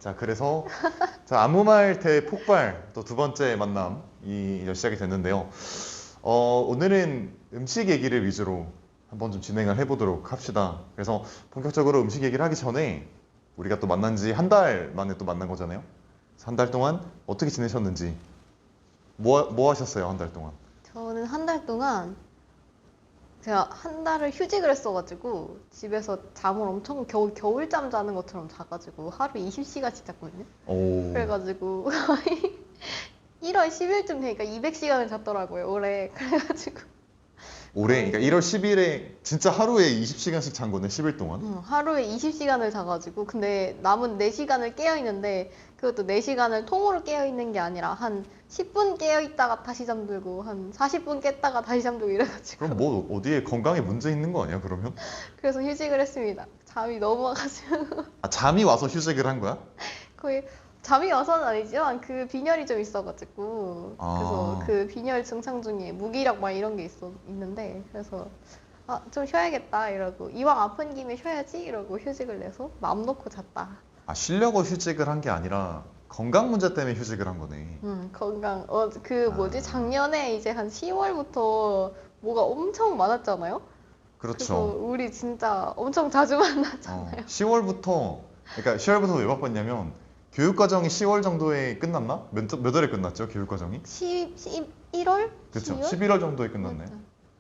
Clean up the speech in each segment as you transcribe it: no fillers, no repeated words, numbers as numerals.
자, 그래서 자, 아무 말 대폭발 또 두 번째 만남이 이제 시작이 됐는데요. 오늘은 음식 얘기를 위주로 한번 좀 진행을 해보도록 합시다. 그래서 본격적으로 음식 얘기를 하기 전에 우리가 또 만난 지 한 달 만에 또 만난 거잖아요. 한 달 동안 어떻게 지내셨는지, 뭐 하셨어요, 한 달 동안? 저는 한 달 동안 제가 한 달을 휴직을 했어가지고 집에서 잠을 엄청 겨울잠 자는 것처럼 자가지고 하루 20시간씩 잤거든요. 오, 그래가지고 거의 1월 10일쯤 되니까 200시간을 잤더라고요, 올해. 그래가지고 올해, 그러니까 1월 10일에 진짜 하루에 20시간씩 잔 거네, 10일 동안? 하루에 20시간을 자가지고 근데 남은 4시간을 깨어있는데 그것도 4시간을 통으로 깨어있는 게 아니라 한 10분 깨어있다가 다시 잠들고 한 40분 깼다가 다시 잠들고 이래가지고 그럼 뭐 어디에 건강에 문제 있는 거 아니야, 그러면? 그래서 휴직을 했습니다. 잠이 너무 와가지고 아, 잠이 와서 휴직을 한 거야? 거의 잠이 와서는 아니지만 그 빈혈이 좀 있어가지고 그래서 아. 그 빈혈 증상 중에 무기력 막 이런 게 있는데 그래서 좀 쉬어야겠다 이러고 이왕 아픈 김에 쉬어야지 이러고 휴직을 내서 마음 놓고 잤다. 아, 쉬려고 휴직을 한 게 아니라 건강 문제 때문에 휴직을 한 거네. 건강 아. 작년에 이제 한 10월부터 뭐가 엄청 많았잖아요. 그래서 그렇죠. 우리 진짜 엄청 자주 만났잖아요. 10월부터, 그러니까 10월부터 왜 바빴냐면, 교육과정이 10월 정도에 끝났나? 몇 월에 끝났죠, 교육과정이? 11월? 그렇죠. 12월? 11월 정도에 끝났네. 맞죠.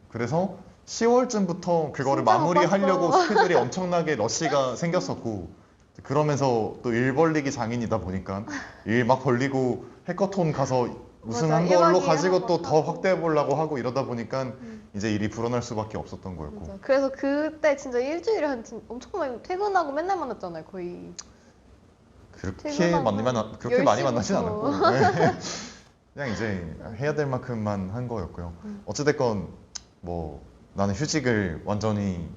그래서 10월쯤부터 그거를 진짜 마무리하려고 바빴어. 스케줄이 엄청나게 러시가 생겼었고, 그러면서 또 일 벌리기 장인이다 보니까 일 막 벌리고 해커톤 가서 우승한 맞아, 걸로 1박 2일 가지고 하고 또 더 하고. 확대해 보려고 하고 이러다 보니까 음. 이제 일이 불어날 수밖에 없었던 거였고. 맞아. 그래서 그때 진짜 일주일에 엄청 많이 퇴근하고 맨날 만났잖아요, 거의. 그렇게 퇴근하고 그렇게 많이 만나진 10시부터. 않았고 네. 그냥 이제 해야 될 만큼만 한 거였고요. 어찌됐건 뭐 나는 휴직을 완전히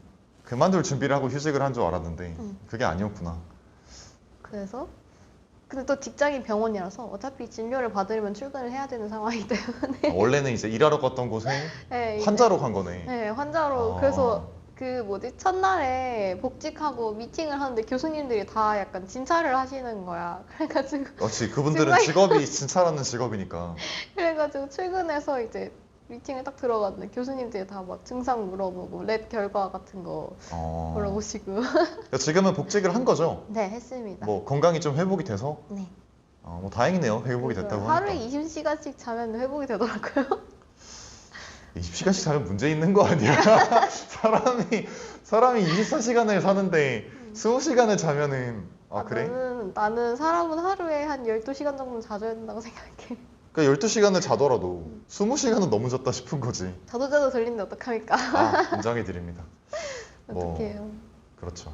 그만둘 준비를 하고 휴직을 한 줄 알았는데 그게 아니었구나. 그래서 근데 또 직장이 병원이라서 어차피 진료를 받으려면 출근을 해야 되는 상황이기 때문에 원래는 이제 일하러 갔던 곳에 네, 이제 환자로 간 거네. 네, 환자로. 아. 그래서 첫날에 복직하고 미팅을 하는데 교수님들이 다 약간 진찰을 하시는 거야. 역시 그분들은 직업이 진찰하는 직업이니까. 그래가지고 출근해서 이제 미팅을 딱 들어갔는데 교수님들이 다 막 증상 물어보고 랩 결과 같은 거 물어보시고 그러니까 지금은 복직을 한 거죠? 네, 했습니다. 뭐 건강이 좀 회복이 돼서 네. 뭐 다행이네요. 회복이 됐다고 하루에 하니까. 20시간씩 자면 회복이 되더라고요. 20시간씩 자면 문제 있는 거 아니야? 사람이 24시간을 사는데 20시간을 자면은 그래? 나는 사람은 하루에 한 12시간 정도는 자줘야 된다고 생각해. 그러니까 12시간을 자더라도 20시간은 너무 잤다 싶은 거지. 자도 들리는데 어떡합니까? 인정해 드립니다. 뭐, 어떡해요. 그렇죠.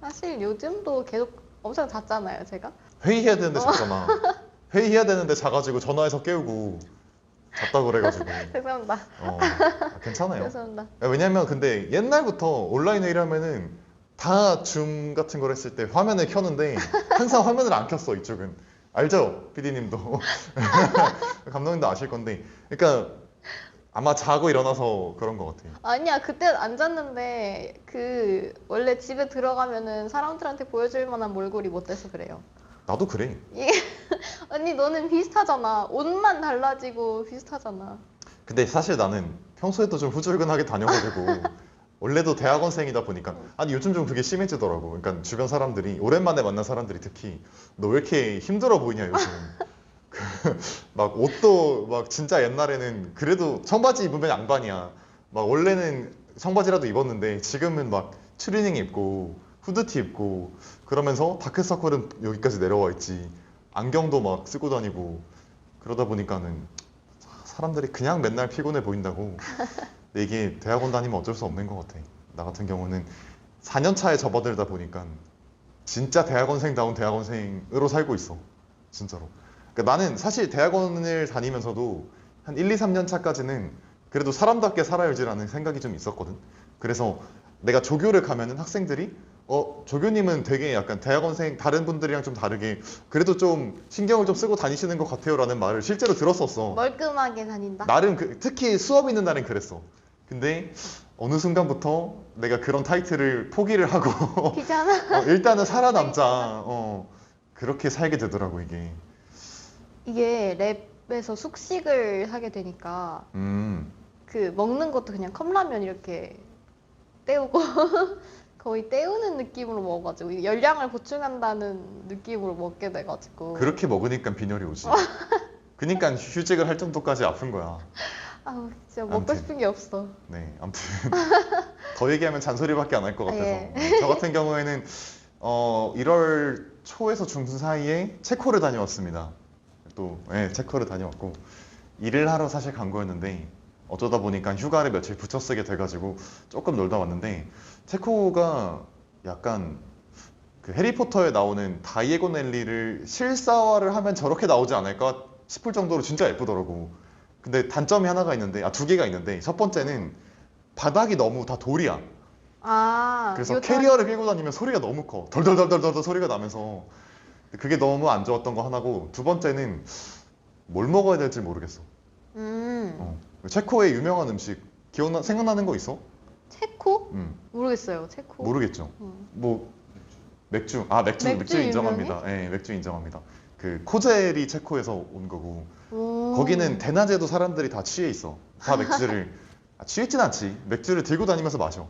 사실 요즘도 계속 엄청 잤잖아요, 제가. 회의해야 되는데 잤잖아. 회의해야 되는데 자가지고 전화해서 깨우고 잤다 그래가지고. 죄송합니다. 괜찮아요. 죄송합니다. 왜냐면 근데 옛날부터 온라인 회의를 하면은 다 줌 같은 걸 했을 때 화면을 켜는데 항상 화면을 안 켰어, 이쪽은. 알죠? PD님도. 감독님도 아실 건데. 그러니까 아마 자고 일어나서 그런 것 같아요. 아니야, 그때 안 잤는데 원래 집에 들어가면은 사람들한테 보여줄 만한 몰골이 못 돼서 그래요. 나도 그래. 언니 너는 비슷하잖아. 옷만 달라지고 비슷하잖아. 근데 사실 나는 평소에도 좀 후줄근하게 다녀가지고 원래도 대학원생이다 보니까 아니 요즘 좀 그게 심해지더라고. 그러니까 주변 사람들이 오랜만에 만난 사람들이 특히 너 왜 이렇게 힘들어 보이냐 요즘. 막 옷도 막 진짜 옛날에는 그래도 청바지 입으면 양반이야. 막 원래는 청바지라도 입었는데 지금은 막 추리닝 입고 후드티 입고 그러면서 다크서클은 여기까지 내려와 있지. 안경도 막 쓰고 다니고 그러다 보니까는 사람들이 그냥 맨날 피곤해 보인다고. 근데 이게 대학원 다니면 어쩔 수 없는 것 같아. 나 같은 경우는 4년 차에 접어들다 보니까 진짜 대학원생다운 대학원생으로 살고 있어. 진짜로. 그러니까 나는 사실 대학원을 다니면서도 한 1, 2, 3년 차까지는 그래도 사람답게 살아야지라는 생각이 좀 있었거든. 그래서 내가 조교를 가면은 학생들이 조교님은 되게 약간 대학원생 다른 분들이랑 좀 다르게 그래도 좀 신경을 좀 쓰고 다니시는 것 같아요 라는 말을 실제로 들었었어. 멀끔하게 다닌다. 나름 특히 수업 있는 날엔 그랬어. 근데 어느 순간부터 내가 그런 타이틀을 포기를 하고 귀찮아. 일단은 살아남자. 그렇게 살게 되더라고 이게. 이게 랩에서 숙식을 하게 되니까 그 먹는 것도 그냥 컵라면 이렇게 때우고 거의 때우는 느낌으로 먹어가지고 이게 열량을 보충한다는 느낌으로 먹게 돼가지고 그렇게 먹으니까 빈혈이 오지. 그니까 휴직을 할 정도까지 아픈 거야. 아 진짜 먹고 아무튼. 싶은 게 없어. 네, 아무튼 더 얘기하면 잔소리밖에 안 할 것 같아서 예. 저 같은 경우에는 1월 초에서 중순 사이에 체코를 다녀왔습니다. 또 체코를 다녀왔고 일을 하러 사실 간 거였는데 어쩌다 보니까 휴가를 며칠 붙여 쓰게 돼가지고 조금 놀다 왔는데 체코가 약간 그 해리포터에 나오는 다이에고 넬리를 실사화를 하면 저렇게 나오지 않을까 싶을 정도로 진짜 예쁘더라고. 근데 단점이 하나가 있는데, 두 개가 있는데, 첫 번째는 바닥이 너무 다 돌이야. 아 그래서 이거 캐리어를 끌고 다니면 소리가 너무 커. 덜덜덜덜덜 소리가 나면서. 그게 너무 안 좋았던 거 하나고, 두 번째는 뭘 먹어야 될지 모르겠어. 체코의 유명한 음식, 생각나는 거 있어? 체코? 음, 모르겠어요. 체코. 모르겠죠. 음. 뭐, 맥주 맥주 인정합니다. 예, 맥주 인정합니다. 그 코젤이 체코에서 온 거고, 오. 거기는 대낮에도 사람들이 다 취해 있어. 다 맥주를 취했진 않지. 맥주를 들고 다니면서 마셔.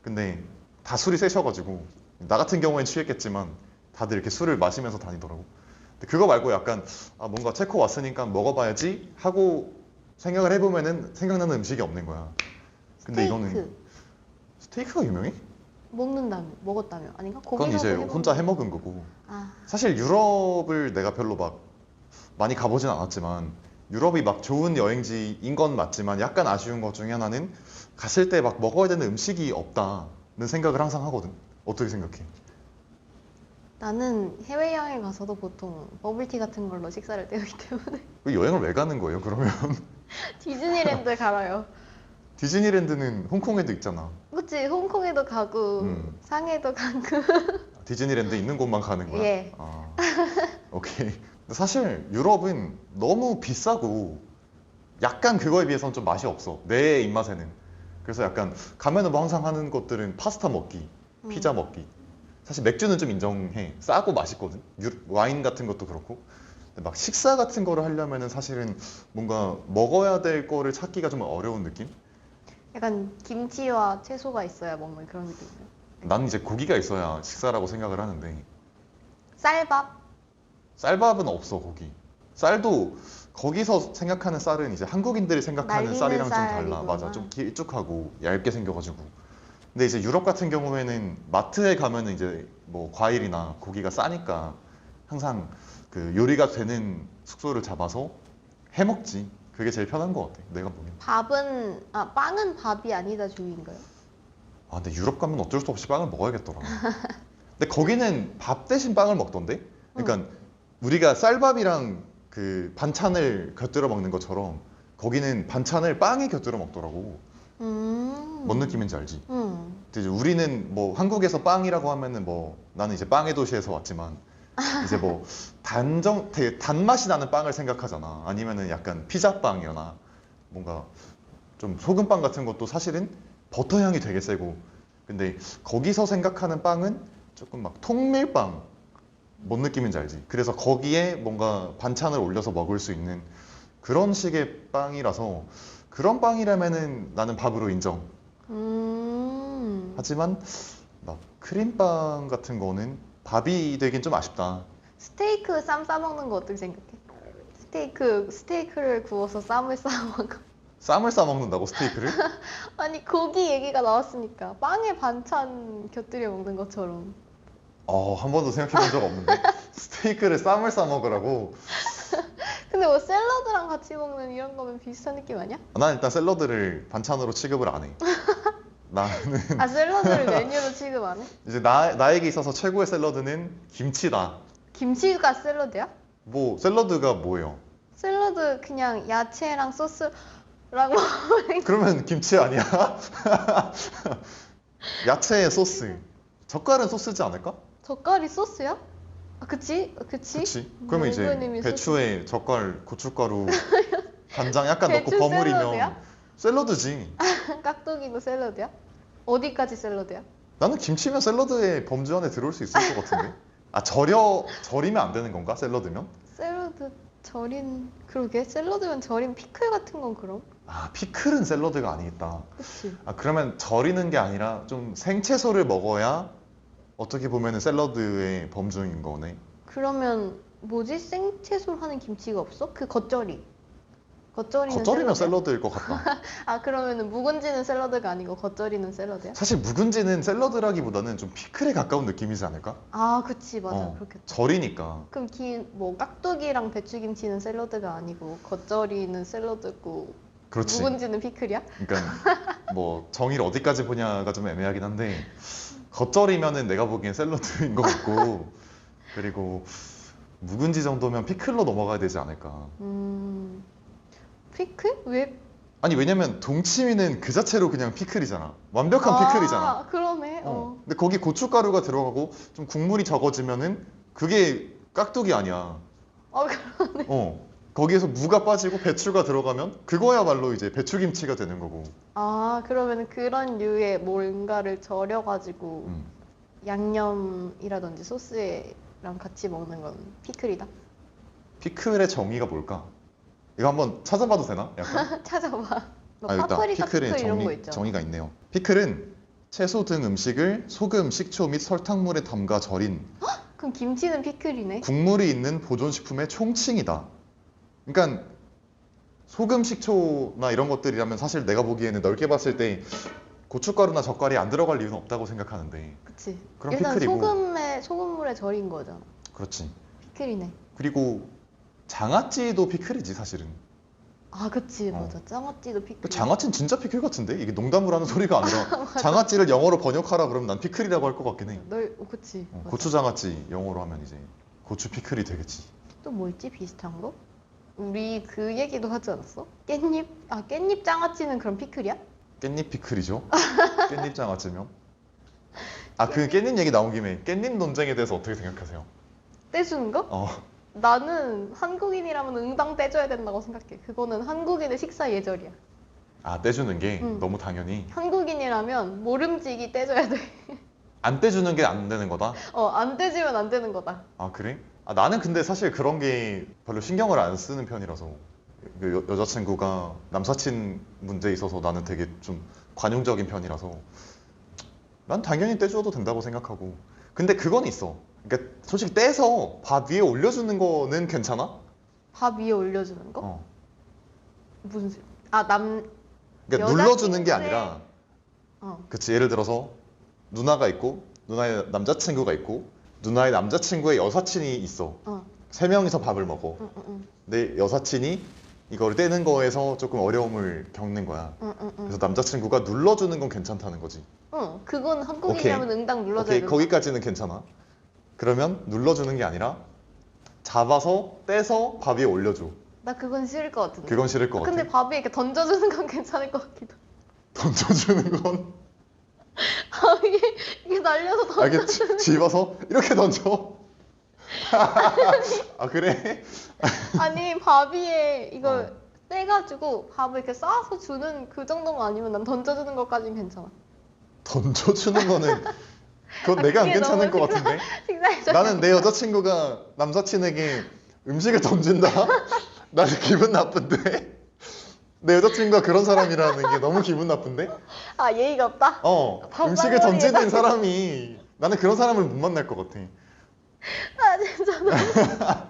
근데 다 술이 세셔가지고 나 같은 경우엔 취했겠지만 다들 이렇게 술을 마시면서 다니더라고. 근데 그거 말고 약간 뭔가 체코 왔으니까 먹어봐야지 하고 생각을 해보면은 생각나는 음식이 없는 거야. 근데 이거는 스테이크가 유명해? 먹었다며 아닌가? 그건 이제 거기서도 혼자 해먹는 해먹은 거고. 아 사실 유럽을 내가 별로 막 많이 가보진 않았지만 유럽이 막 좋은 여행지인 건 맞지만 약간 아쉬운 것 중에 하나는 갔을 때 막 먹어야 되는 음식이 없다는 생각을 항상 하거든. 어떻게 생각해? 나는 해외여행 가서도 보통 버블티 같은 걸로 식사를 때우기 때문에 그 여행을 왜 가는 거예요, 그러면? 디즈니랜드 가라요. 디즈니랜드는 홍콩에도 있잖아. 그치 홍콩에도 가고 음. 상해도 가고 디즈니랜드 있는 곳만 가는 거야? 예. 아, 오케이. 근데 사실 유럽은 너무 비싸고 약간 그거에 비해서는 좀 맛이 없어. 내 입맛에는. 그래서 약간 가면은 뭐 항상 하는 것들은 파스타 먹기, 피자 먹기. 사실 맥주는 좀 인정해. 싸고 맛있거든. 와인 같은 것도 그렇고. 근데 막 식사 같은 거를 하려면은 사실은 뭔가 먹어야 될 거를 찾기가 좀 어려운 느낌? 약간 김치와 채소가 있어야 먹는 그런 느낌이에요. 나는 이제 고기가 있어야 식사라고 생각을 하는데 쌀밥? 쌀밥은 없어 거기. 쌀도 거기서 생각하는 쌀은 이제 한국인들이 생각하는 날리는 쌀이랑 좀 달라. 쌀이구나. 맞아. 좀 길쭉하고 얇게 생겨가지고. 근데 이제 유럽 같은 경우에는 마트에 가면은 이제 뭐 과일이나 고기가 싸니까 항상 그 요리가 되는 숙소를 잡아서 해 먹지. 그게 제일 편한 것 같아. 내가 보기엔. 빵은 밥이 아니다 주의인가요? 근데 유럽 가면 어쩔 수 없이 빵을 먹어야겠더라. 근데 거기는 밥 대신 빵을 먹던데? 그러니까 우리가 쌀밥이랑 그 반찬을 곁들여 먹는 것처럼 거기는 반찬을 빵에 곁들여 먹더라고. 뭔 느낌인지 알지? 근데 이제 우리는 뭐 한국에서 빵이라고 하면은 뭐 나는 이제 빵의 도시에서 왔지만 이제 뭐 되게 단맛이 나는 빵을 생각하잖아. 아니면은 약간 피자빵이거나 뭔가 좀 소금빵 같은 것도 사실은 버터 향이 되게 세고. 근데 거기서 생각하는 빵은 조금 막 통밀빵. 뭔 느낌인지 알지? 그래서 거기에 뭔가 반찬을 올려서 먹을 수 있는 그런 식의 빵이라서 그런 빵이라면은 나는 밥으로 인정. 하지만 막 크림빵 같은 거는 밥이 되긴 좀 아쉽다. 스테이크 쌈 싸먹는 거 어떻게 생각해? 스테이크를 구워서 쌈을 싸먹어. 쌈을 싸 먹는다고 스테이크를? 아니 고기 얘기가 나왔으니까 빵에 반찬 곁들여 먹는 것처럼. 한 번도 생각해 본 적 없는데 스테이크를 쌈을 싸 먹으라고? 근데 뭐 샐러드랑 같이 먹는 이런 거면 비슷한 느낌 아니야? 난 일단 샐러드를 반찬으로 취급을 안 해. 나는 샐러드를 메뉴로 취급 안 해? 이제 나에게 있어서 최고의 샐러드는 김치다. 김치가 샐러드야? 뭐 샐러드가 뭐예요? 샐러드 그냥 야채랑 소스랑 먹는 그러면 김치 아니야? 야채에 소스. 젓갈은 소스지 않을까? 젓갈이 소스야? 그치? 그치? 그러면 이제 원고님이 배추에 젓갈, 고춧가루, 간장 약간 넣고 배추 버무리면 샐러드야? 샐러드지. 깍두기도 샐러드야? 어디까지 샐러드야? 나는 김치면 샐러드의 범주 안에 들어올 수 있을 것 같은데? 아 절이면 안 되는 건가? 샐러드면? 샐러드 절인 그러게 샐러드면 절인 피클 같은 건 그럼? 아 피클은 샐러드가 아니겠다. 그치? 아 그러면 절이는 게 아니라 좀 생채소를 먹어야 어떻게 보면은 샐러드의 범주인 거네. 그러면 뭐지? 생채소로 하는 김치가 없어? 그 겉절이. 겉절이는 겉절이면 샐러드야? 샐러드일 것 같다. 아 그러면은 묵은지는 샐러드가 아니고 겉절이는 샐러드야? 사실 묵은지는 샐러드라기보다는 좀 피클에 가까운 느낌이지 않을까? 아 그치 맞아 어, 그렇겠다. 절이니까. 그럼 뭐 깍두기랑 배추김치는 샐러드가 아니고 겉절이는 샐러드고 그렇지. 묵은지는 피클이야? 그러니까 뭐 정의를 어디까지 보냐가 좀 애매하긴 한데 겉절이면은 내가 보기엔 샐러드인 것 같고 그리고 묵은지 정도면 피클로 넘어가야 되지 않을까. 피클? 왜? 아니 왜냐면 동치미는 그 자체로 그냥 피클이잖아. 완벽한 피클이잖아. 그러네. 근데 거기 고춧가루가 들어가고 좀 국물이 적어지면은 그게 깍두기 아니야. 아, 거기에서 무가 빠지고 배추가 들어가면 그거야말로 이제 배추김치가 되는 거고. 그러면 그런 류의 뭔가를 절여가지고 음. 양념이라든지 소스랑 같이 먹는 건 피클이다. 피클의 정의가 뭘까? 이거 한번 찾아봐도 되나? 약간? 찾아봐. 너 여기 있다. 파프리카 피클의 피클 이런 거 있잖아. 정의가 있네요. 피클은 채소 등 음식을 소금, 식초 및 설탕물에 담가 절인 그럼 김치는 피클이네. 국물이 있는 보존식품의 총칭이다. 그러니까 소금, 식초나 이런 것들이라면 사실 내가 보기에는 넓게 봤을 때 고춧가루나 젓갈이 안 들어갈 이유는 없다고 생각하는데 그치. 그럼 일단 피클이고. 소금물에 절인 거잖아. 그렇지. 피클이네. 그리고 장아찌도 피클이지 사실은. 아 그치 어. 맞아. 장아찌도 피클. 그 장아찌는 진짜 피클 같은데? 이게 농담으로 하는 소리가 아니라 장아찌를 영어로 번역하라 그러면 난 피클이라고 할 것 같긴 해. 그치. 맞아. 고추장아찌 영어로 하면 이제 고추 피클이 되겠지. 또 뭐 있지 비슷한 거? 우리 그 얘기도 하지 않았어? 깻잎 장아찌는 그럼 피클이야? 깻잎 피클이죠. 깻잎 장아찌면. 아 그 깻잎 얘기 나온 김에 깻잎 논쟁에 대해서 어떻게 생각하세요? 떼주는 거? 어 나는 한국인이라면 응당 떼줘야 된다고 생각해. 그거는 한국인의 식사 예절이야. 아 떼주는 게 응. 너무 당연히 한국인이라면 모름지기 떼줘야 돼. 안 떼주는 게 안 되는 거다. 안 떼주면 안 되는 거다. 아 그래? 아 나는 근데 사실 그런 게 별로 신경을 안 쓰는 편이라서 그 여자친구가 남사친 문제에 있어서 나는 되게 좀 관용적인 편이라서 난 당연히 떼줘도 된다고 생각하고 근데 그건 있어. 그러니까 솔직히 떼서 밥 위에 올려주는 거는 괜찮아? 밥 위에 올려주는 거? 어. 무슨 소리? 그러니까 여자친구의- 눌러주는 게 아니라 어. 그치 예를 들어서 누나가 있고 누나의 남자친구가 있고 누나의 남자친구의 여사친이 있어. 어. 세 명이서 밥을 먹어. 응. 근데 여사친이 이걸 떼는 거에서 조금 어려움을 겪는 거야. 그래서 남자친구가 눌러주는 건 괜찮다는 거지. 응. 그건 한국인이라면 응당 눌러줘야 오케이, 된다. 거기까지는 괜찮아. 그러면 눌러주는 게 아니라 잡아서 떼서 밥 위에 올려줘. 나 그건 싫을 것 같은데. 그건 싫을 것 같아. 근데 밥 위에 이렇게 던져주는 건 괜찮을 것 같기도. 던져주는 건 이게 날려서 던져. 아, 이렇게 집어서 이렇게 던져. 아 그래? 아니 밥 위에 이걸 어. 떼가지고 밥을 이렇게 싸서 주는 그 정도만 아니면 난 던져주는 것까진 괜찮아. 던져주는 거는 그건 내가 안 그게 괜찮을 너무 것 같은데. 식사해줘. 나는 내 여자친구가 남사친에게 음식을 던진다? 나는 기분 나쁜데? 내 여자친구가 그런 사람이라는 게 너무 기분 나쁜데? 아 예의가 없다. 음식을 던지는 사람이 나는 그런 사람을 못 만날 것 같아. 아 진짜.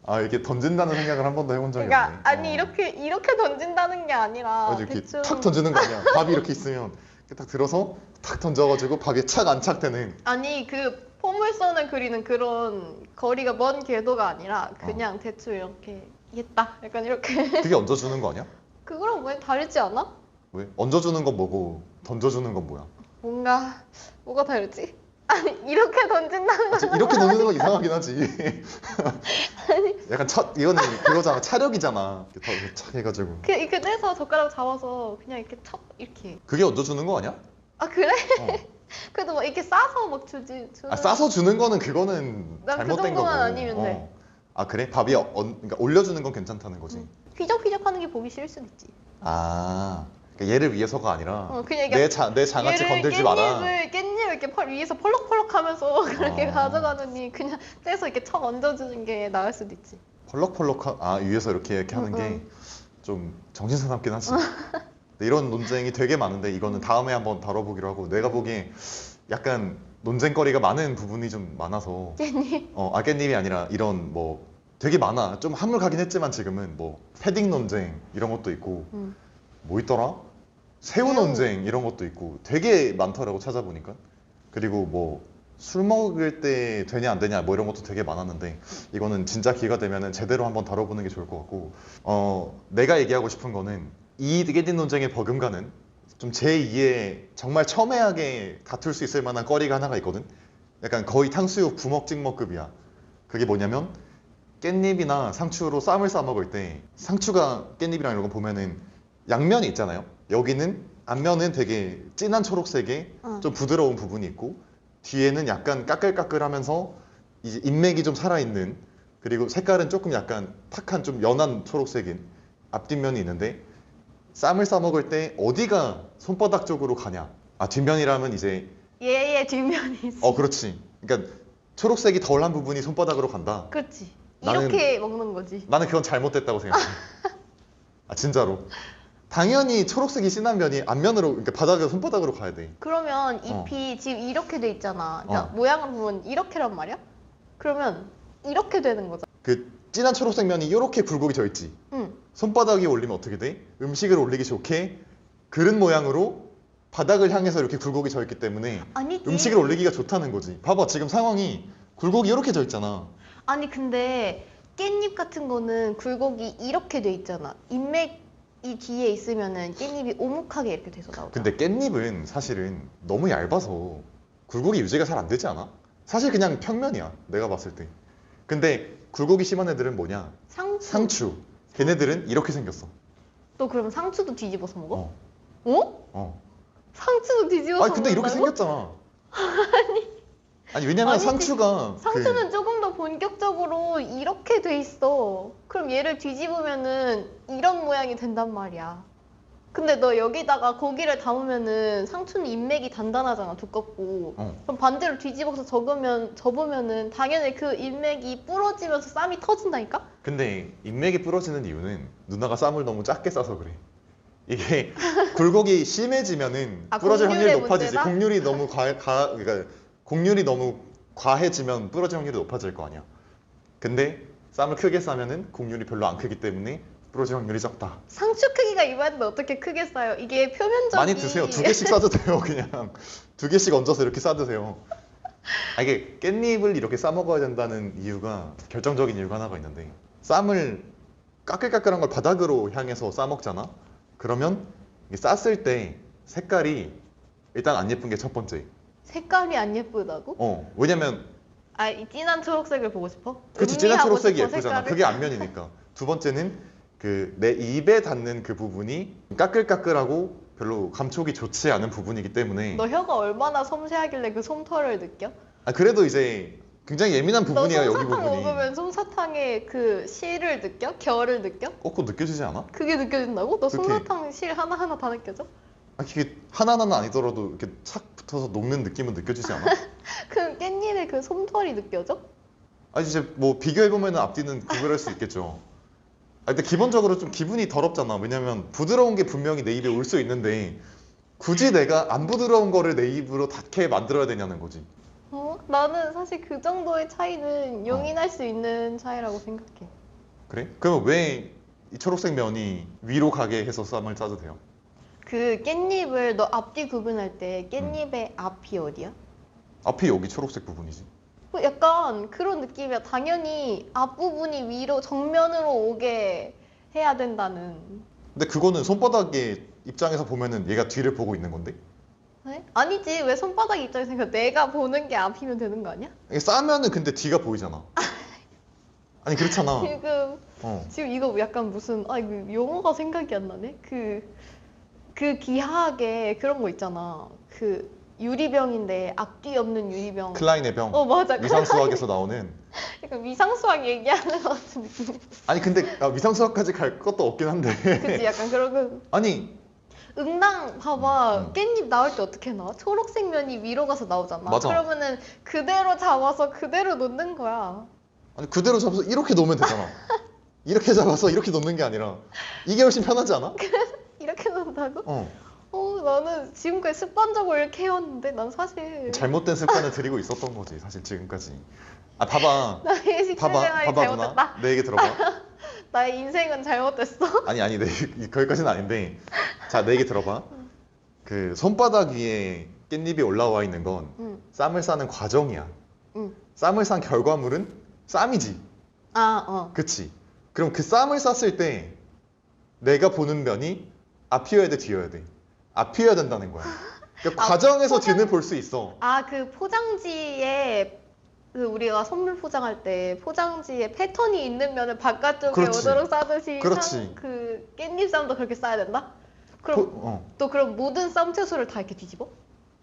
아 이게 던진다는 생각을 한 번도 해본 적이 그러니까 없네. 아니 이렇게 던진다는 게 아니라 맞아, 이렇게 대충 탁 던지는 거 아니야. 밥이 이렇게 있으면 이렇게 딱 들어서 탁 던져가지고 밥에 착 안착되는. 아니 그 포물선을 그리는 그런 거리가 먼 궤도가 아니라 그냥 대충 이렇게 있다. 약간 이렇게. 그게 얹어주는 거 아니야? 그거랑 왜 다르지 않아? 왜? 얹어주는 건 뭐고 던져주는 건 뭐야? 뭐가 다르지? 아니 이렇게 던진다는 아, 이렇게 던지는 건 이상하긴 하지. 약간 이거는 그거잖아. 차력이잖아. 이렇게 더 착 해가지고. 이렇게 떼서 젓가락 잡아서 그냥 이렇게 척 이렇게. 그게 얹어주는 거 아니야? 아 그래? 어. 그래도 뭐 이렇게 싸서 막 주는. 아 싸서 주는 거는 그거는 난그 잘못된 거고. 정도만 아니면 돼. 아 그래? 밥이 그러니까 올려주는 건 괜찮다는 거지. 휘적휘적하는 게 보기 싫을 수도 있지. 아 그러니까 얘를 위해서가 아니라 그냥 내 장아찌 건들지 마라. 깻잎을 이렇게 위에서 펄럭펄럭하면서 그렇게 아. 가져가느니 그냥 떼서 이렇게 척 얹어주는 게 나을 수도 있지. 위에서 이렇게 하는 게 응. 좀 정신사납긴 하지. 근데 이런 논쟁이 되게 많은데 이거는 다음에 한번 다뤄보기로 하고 내가 보기에 약간 논쟁거리가 많은 부분이 좀 많아서 깻잎? 깻잎이 아니라 이런 뭐 되게 많아. 좀 한물 가긴 했지만 지금은 뭐 패딩 논쟁 이런 것도 있고 응. 뭐 있더라? 새우 새우. 논쟁 이런 것도 있고 되게 많더라고 찾아보니까. 그리고 뭐 술 먹을 때 되냐 안 되냐 뭐 이런 것도 되게 많았는데 이거는 진짜 기회가 되면은 제대로 한번 다뤄보는 게 좋을 것 같고 내가 얘기하고 싶은 거는 이 깻잎 논쟁의 버금가는 좀 제2의 정말 첨예하게 다툴 수 있을 만한 거리가 하나가 있거든. 약간 거의 탕수육 부먹 찍먹급이야. 그게 뭐냐면 깻잎이나 상추로 쌈을 싸 먹을 때 상추가 깻잎이랑 이런 거 보면은 양면이 있잖아요. 여기는 앞면은 되게 진한 초록색에 어. 좀 부드러운 부분이 있고 뒤에는 약간 까끌까끌하면서 이제 인맥이 좀 살아있는 그리고 색깔은 조금 약간 탁한 좀 연한 초록색인 앞뒷면이 있는데 쌈을 싸 먹을 때 어디가 손바닥 쪽으로 가냐? 뒷면이라면 이제 얘의 뒷면이 있어. 그렇지. 그러니까 초록색이 덜한 부분이 손바닥으로 간다. 그렇지. 나는- 이렇게 먹는 거지. 나는 그건 잘못됐다고 생각해. 진짜로. 당연히 초록색이 진한 면이 앞면으로, 그러니까 손바닥으로 가야 돼. 그러면 잎이 지금 이렇게 돼 있잖아. 그러니까 모양을 보면 이렇게란 말이야? 그러면 이렇게 되는 거잖아. 그 진한 초록색 면이 이렇게 굴곡이 져 있지. 응. 손바닥 위에 올리면 어떻게 돼? 음식을 올리기 좋게 그릇 모양으로 바닥을 향해서 이렇게 굴곡이 져 있기 때문에 아니지. 음식을 올리기가 좋다는 거지. 봐봐, 지금 상황이 굴곡이 이렇게 져 있잖아. 아니 근데 깻잎 같은 거는 굴곡이 이렇게 돼 있잖아. 인맥이 뒤에 있으면은 깻잎이 오목하게 이렇게 돼서 나오잖아. 근데 깻잎은 사실은 너무 얇아서 굴곡이 유지가 잘 안 되지 않아? 사실 그냥 평면이야, 내가 봤을 때. 근데 굴곡이 심한 애들은 뭐냐? 상추. 걔네들은 이렇게 생겼어. 너 그러면 상추도 뒤집어서 먹어? 어. 어? 상추도 뒤집어서 근데 이렇게 먹는다고? 생겼잖아. 아니 왜냐면 아니지. 상추가 상추는 조금 더 본격적으로 이렇게 돼 있어. 그럼 얘를 뒤집으면은 이런 모양이 된단 말이야. 근데 너 여기다가 고기를 담으면은 상추는 인맥이 단단하잖아, 두껍고. 그럼 반대로 뒤집어서 접으면은 당연히 그 인맥이 부러지면서 쌈이 터진다니까? 근데 인맥이 부러지는 이유는 누나가 쌈을 너무 작게 싸서 그래. 이게 굴곡이 심해지면은 부러질 확률이 곡률의 높아지지. 문제다? 곡률이 너무 그러니까 곡률이 너무 과해지면 부러질 확률이 높아질 거 아니야. 근데 쌈을 크게 싸면은 곡률이 별로 안 크기 때문에 부러질 확률이 적다. 상추 크기가 이만한데 어떻게 크게 싸요? 이게 표면적이 많이 드세요. 2개씩 싸도 돼요. 그냥 2개씩 얹어서 이렇게 싸 드세요. 이게 깻잎을 이렇게 싸 먹어야 된다는 이유가 결정적인 이유가 하나가 있는데 쌈을 까끌까끌한 걸 바닥으로 향해서 싸 먹잖아. 그러면 이게 쌌을 때 색깔이 일단 안 예쁜 게 첫 번째. 색깔이 안 예쁘다고? 왜냐면 이 진한 초록색을 보고 싶어? 그치 진한 음미하고 초록색이 싶어, 예쁘잖아. 색깔을? 그게 앞면이니까. 두 번째는 그 내 입에 닿는 그 부분이 까끌까끌하고 별로 감촉이 좋지 않은 부분이기 때문에 너 혀가 얼마나 섬세하길래 그 솜털을 느껴? 그래도 이제 굉장히 예민한 너 부분이야 여기 솜사탕 부분이. 먹으면 솜사탕의 그 실을 느껴? 결을 느껴? 꼭 느껴지지 않아? 그게 느껴진다고? 너 그렇게- 솜사탕 실 하나하나 다 느껴져? 이게 하나하나는 아니더라도 이렇게 착 붙어서 녹는 느낌은 느껴지지 않아? 그 깻잎의 그 솜털이 느껴져? 이제 뭐 비교해보면 앞뒤는 구별할 수 있겠죠. 근데 기본적으로 좀 기분이 더럽잖아. 왜냐면 부드러운 게 분명히 내 입에 올 수 있는데 굳이 내가 안 부드러운 거를 내 입으로 닿게 만들어야 되냐는 거지. 나는 사실 그 정도의 차이는 용인할 수 있는 차이라고 생각해. 그래? 그러면 왜 이 초록색 면이 위로 가게 해서 쌈을 짜도 돼요? 그 깻잎을 너 앞뒤 구분할 때 깻잎의 앞이 어디야? 앞이 여기 초록색 부분이지. 약간 그런 느낌이야. 당연히 앞부분이 위로 정면으로 오게 해야 된다는. 근데 그거는 손바닥의 입장에서 보면은 얘가 뒤를 보고 있는 건데? 네? 아니지. 왜 손바닥 입장에서 내가 보는 게 앞이면 되는 거 아니야? 이게 싸면은 근데 뒤가 보이잖아. 아니 그렇잖아. 지금 이거 약간 무슨 이거 용어가 생각이 안 나네. 그 기하학에 그런 거 있잖아. 그 유리병인데 앞뒤 없는 유리병. 클라인의 병. 맞아. 위상수학에서 나오는. 약간 위상수학 얘기하는 것 같은 느낌. 아니 근데 위상수학까지 갈 것도 없긴 한데. 그치 약간 그런 거. 아니 응당 봐봐. 음. 깻잎 나올 때 어떻게 나와? 초록색 면이 위로 가서 나오잖아. 맞아. 그러면은 그대로 잡아서 그대로 놓는 거야. 아니 그대로 잡아서 이렇게 놓으면 되잖아. 이렇게 잡아서 이렇게 놓는 게 아니라 이게 훨씬 편하지 않아? 이렇게 놓는다고? 어. 나는 지금까지 습관적으로 이렇게 해왔는데 난 사실 잘못된 습관을 들이고 있었던 거지 사실 지금까지. 아 봐봐. 나의 식생 봐봐 생활이 봐봐 잘못됐다. 누나 내 얘기 들어봐. 나의 인생은 잘못됐어. 아니 거기까지는 아닌데 자 내 얘기 들어봐. 그 손바닥 위에 깻잎이 올라와 있는 건 응. 쌈을 싸는 과정이야. 응. 쌈을 싼 결과물은 쌈이지. 그치? 그럼 그 쌈을 쌌을 때 내가 보는 면이 앞이어야 돼 뒤여야 돼? 앞이어야 된다는 거야. 그러니까 과정에서 뒤는 볼 수 있어. 그 포장지에 그 우리가 선물 포장할 때 포장지에 패턴이 있는 면을 바깥쪽에 그렇지. 오도록 싸듯이 그렇지. 그 깻잎쌈도 그렇게 싸야 된다? 그럼 또 그럼 모든 쌈 채소를 다 이렇게 뒤집어?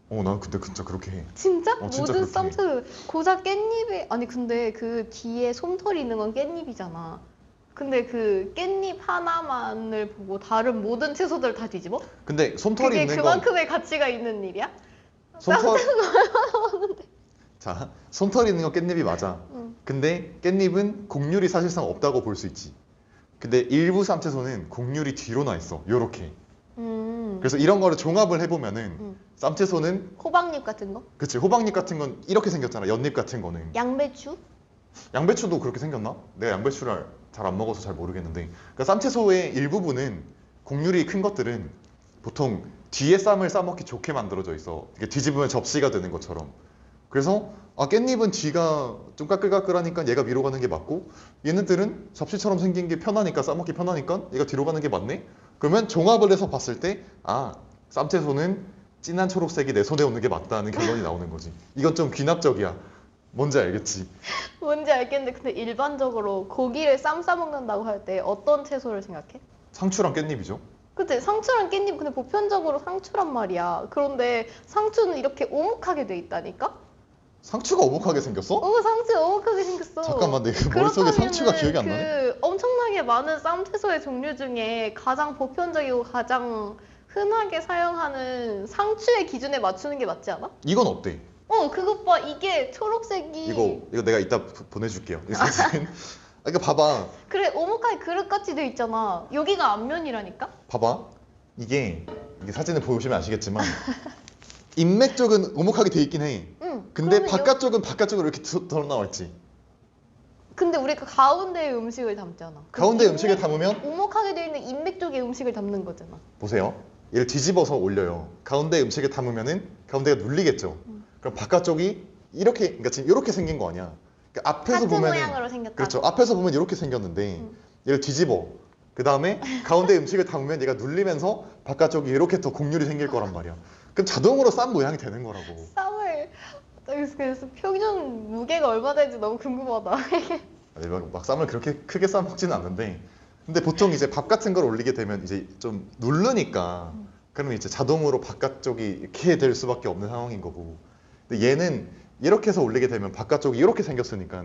난 근데 진짜 그렇게 해. 진짜? 진짜 모든 그렇게 쌈 해. 채소 고작 깻잎에 아니 근데 그 뒤에 솜털이 있는 건 깻잎이잖아. 근데 그 깻잎 하나만을 보고 다른 모든 채소들 다 뒤집어? 근데 솜털이 그게 있는 건 그만큼의 가치가 있는 일이야? 솜털 자 솜털이 있는 건 깻잎이 맞아. 응. 근데 깻잎은 곡률이 사실상 없다고 볼 수 있지. 근데 일부 쌈채소는 곡률이 뒤로 나 있어. 요렇게. 그래서 이런 거를 종합을 해보면은 쌈채소는 호박잎 같은 거? 그치 호박잎 같은 건 이렇게 생겼잖아. 연잎 같은 거는. 양배추? 양배추도 그렇게 생겼나? 내가 양배추를 잘 안 먹어서 잘 모르겠는데 그러니까 쌈채소의 일부분은 곡률이 큰 것들은 보통 뒤에 쌈을 싸먹기 좋게 만들어져 있어. 이게 뒤집으면 접시가 되는 것처럼. 그래서 깻잎은 뒤가 좀 까끌까끌하니까 얘가 위로 가는 게 맞고 얘네들은 접시처럼 생긴 게 편하니까 싸먹기 편하니까 얘가 뒤로 가는 게 맞네? 그러면 종합을 해서 봤을 때 쌈채소는 진한 초록색이 내 손에 오는 게 맞다는 결론이 나오는 거지. 이건 좀 귀납적이야. 뭔지 알겠지? 뭔지 알겠는데 근데 일반적으로 고기를 쌈 싸먹는다고 할 때 어떤 채소를 생각해? 상추랑 깻잎이죠. 그치 상추랑 깻잎 근데 보편적으로 상추란 말이야. 그런데 상추는 이렇게 오목하게 돼 있다니까? 상추가 오목하게 생겼어? 상추 오목하게 생겼어. 잠깐만 내 머릿속에 상추가 기억이 안 나네. 그 엄청나게 많은 쌈 채소의 종류 중에 가장 보편적이고 가장 흔하게 사용하는 상추의 기준에 맞추는 게 맞지 않아? 이건 어때? 그것 봐. 이게 초록색이 이거 내가 이따 보내줄게요. 이 사진. 그러니까 봐봐. 그래 오목하게 그릇같이 돼 있잖아. 여기가 앞면이라니까? 봐봐. 이게 사진을 보시면 아시겠지만 인맥 쪽은 오목하게 돼 있긴 해. 응. 근데 그러면 바깥쪽은 바깥쪽으로 이렇게 덜 나와 있지. 근데 우리가 가운데에 음식을 담잖아. 가운데 음식을 담으면 오목하게 돼 있는 인맥 쪽에 음식을 담는 거잖아. 보세요. 얘를 뒤집어서 올려요. 가운데 음식을 담으면은 가운데가 눌리겠죠. 그럼 바깥쪽이 이렇게 그러니까 지금 이렇게 생긴 거 아니야. 그러니까 앞에서 하트 보면은 모양으로 생겼다. 그렇죠. 앞에서 보면 이렇게 생겼는데 얘를 뒤집어. 그 다음에 가운데 음식을 담으면 얘가 눌리면서 바깥쪽이 이렇게 더 곡률이 생길 거란 말이야. 그럼 자동으로 쌈 모양이 되는 거라고. 쌈을 그래서 평균 무게가 얼마 되는지 너무 궁금하다. 아니, 막 쌈을 그렇게 크게 싸 먹지는 않는데 근데 보통 이제 밥 같은 걸 올리게 되면 이제 좀 누르니까 그러면 이제 자동으로 바깥쪽이 이렇게 될 수밖에 없는 상황인 거고 근데 얘는 이렇게 해서 올리게 되면 바깥쪽이 이렇게 생겼으니까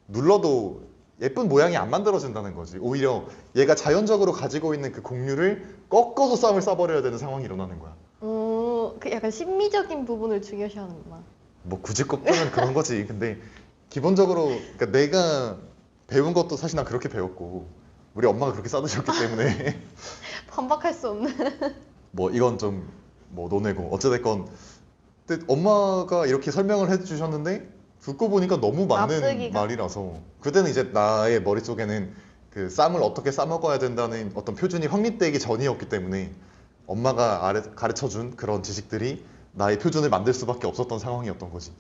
눌러도 예쁜 모양이 안 만들어진다는 거지. 오히려 얘가 자연적으로 가지고 있는 그 곡률을 꺾어서 쌈을 싸버려야 되는 상황이 일어나는 거야. 그 약간 심미적인 부분을 중요시하는구나. 뭐 굳이 꺾으면 그런 거지. 근데 기본적으로 그러니까 내가 배운 것도 사실 난 그렇게 배웠고 우리 엄마가 그렇게 싸드셨기 때문에 반박할 수 없는. 뭐 이건 좀 뭐 논외고 어찌됐건 근데 엄마가 이렇게 설명을 해주셨는데 듣고 보니까 너무 맞는 납득이가. 말이라서 그때는 이제 나의 머릿속에는 그 쌈을 어떻게 싸 먹어야 된다는 어떤 표준이 확립되기 전이었기 때문에 엄마가 가르쳐준 그런 지식들이 나의 표준을 만들 수밖에 없었던 상황이었던 거지.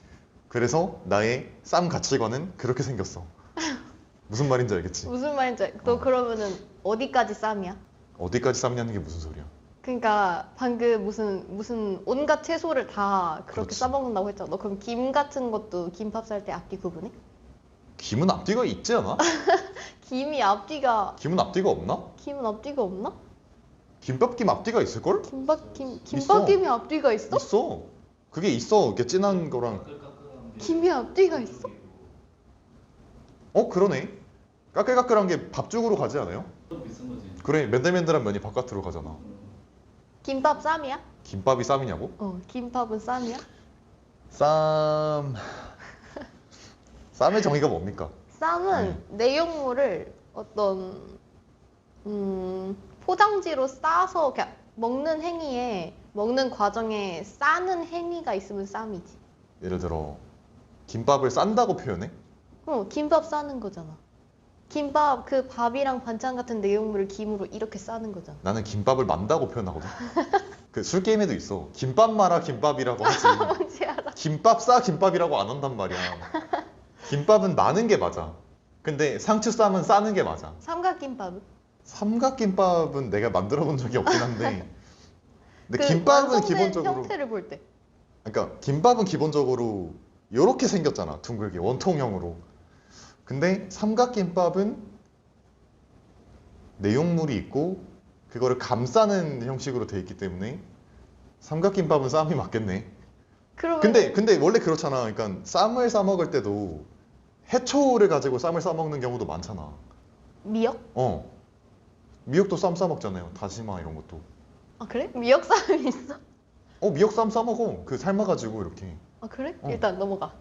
그래서 나의 쌈 가치관은 그렇게 생겼어. 무슨 말인지 알겠지? 무슨 말인지 너 그러면은 어디까지 쌈이야? 어디까지 쌈냐는 게 무슨 소리야? 그러니까 방금 무슨 온갖 채소를 다 그렇게 그렇지. 싸먹는다고 했잖아. 너 그럼 김 같은 것도 김밥 쌀 때 앞뒤 구분해? 김은 앞뒤가 있지 않아? 김이 앞뒤가 김은 앞뒤가 없나? 김은 앞뒤가 없나? 김밥김 앞뒤가 있을걸? 김밥김이 앞뒤가 있어? 있어. 그게 있어. 이렇게 진한 거랑. 김이 앞뒤가 있어? 그러네. 까끌까끌한 게 밥죽으로 가지 않아요? 비싼 거지. 그래, 맨들맨들한 면이 바깥으로 가잖아. 김밥 쌈이야? 김밥이 쌈이냐고? 김밥은 쌈이야? 쌈... 쌈의 정의가 뭡니까? 쌈은 내용물을 어떤 포장지로 싸서 그냥 먹는 행위에 먹는 과정에 싸는 행위가 있으면 쌈이지. 예를 들어 김밥을 싼다고 표현해? 김밥 싸는 거잖아. 김밥 그 밥이랑 반찬 같은 내용물을 김으로 이렇게 싸는 거잖아. 나는 김밥을 만다고 표현하거든. 그 술 게임에도 있어. 김밥 말아 김밥이라고 하지. 뭔지 알아? 김밥 싸 김밥이라고 안 한단 말이야. 김밥은 마는 게 맞아. 근데 상추 쌈은 싸는 게 맞아. 삼각김밥은? 삼각김밥은 내가 만들어 본 적이 없긴 한데. 근데 그 김밥은 완성된 기본적으로 형태를 볼 때. 그러니까 김밥은 기본적으로 이렇게 생겼잖아. 둥글게 원통형으로. 근데 삼각김밥은 내용물이 있고 그거를 감싸는 형식으로 돼 있기 때문에 삼각김밥은 쌈이 맞겠네. 그러면 근데 원래 그렇잖아. 그러니까 쌈을 싸 먹을 때도 해초를 가지고 쌈을 싸 먹는 경우도 많잖아. 미역? 미역도 쌈 싸 먹잖아요. 다시마 이런 것도. 아 그래? 미역 쌈이 있어? 미역 쌈 싸 먹어. 그 삶아가지고 이렇게. 아 그래? 어. 일단 넘어가.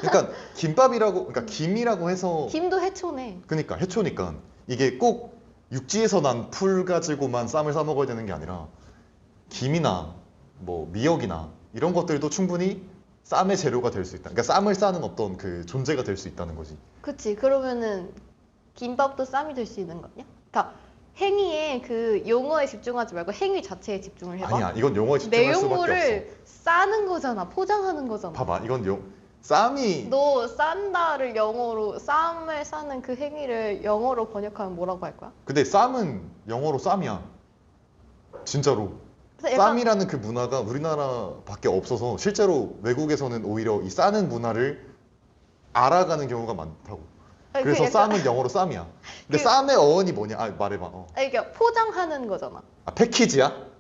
그러니까 김밥이라고, 그러니까 김이라고 해서. 김도 해초네. 그러니까 해초니까 이게 꼭 육지에서 난 풀 가지고만 쌈을 싸 먹어야 되는 게 아니라 김이나 뭐 미역이나 이런 것들도 충분히 쌈의 재료가 될 수 있다. 그러니까 쌈을 싸는 어떤 그 존재가 될 수 있다는 거지. 그치. 그러면은 김밥도 쌈이 될 수 있는 거 아니야? 그러니까 행위에 그 용어에 집중하지 말고 행위 자체에 집중을 해봐. 아니야, 이건 용어에 집중할 수밖에 없어. 내용물을 싸는 거잖아. 포장하는 거잖아. 봐봐, 쌈이 너 싼다를 영어로 쌈을 싸는 그 행위를 영어로 번역하면 뭐라고 할 거야? 근데 쌈은 영어로 쌈이야. 진짜로. 그래서 약간 쌈이라는 그 문화가 우리나라밖에 없어서 실제로 외국에서는 오히려 이 싸는 문화를 알아가는 경우가 많다고. 아니, 그래서 그 약간- 쌈은 영어로 쌈이야. 근데 그- 쌈의 어원이 뭐냐? 말해봐. 아니, 그러니까 포장하는 거잖아. 패키지야?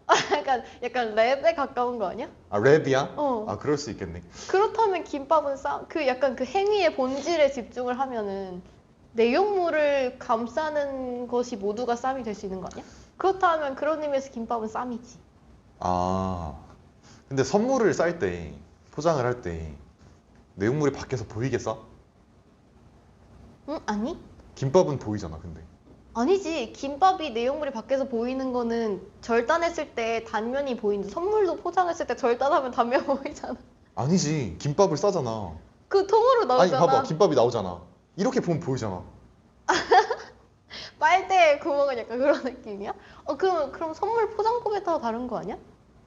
약간 랩에 가까운 거 아니야? 랩이야? 어. 그럴 수 있겠네. 그렇다면 김밥은 그 약간 그 행위의 본질에 집중을 하면은 내용물을 감싸는 것이 모두가 쌈이 될 수 있는 거 아니야? 그렇다면 그런 의미에서 김밥은 쌈이지. 근데 선물을 쌀 때, 포장을 할 때 내용물이 밖에서 보이게 싸? 응? 아니? 김밥은 보이잖아, 근데. 아니지. 김밥이 내용물이 밖에서 보이는 거는 절단했을 때 단면이 보이는데 선물도 포장했을 때 절단하면 단면 보이잖아. 아니지. 김밥을 싸잖아. 그 통으로 아니, 나오잖아. 봐봐. 김밥이 나오잖아. 이렇게 보면 보이잖아. 빨대 구멍은 약간 그런 느낌이야? 그럼 선물 포장법에 따라 다른 거 아니야?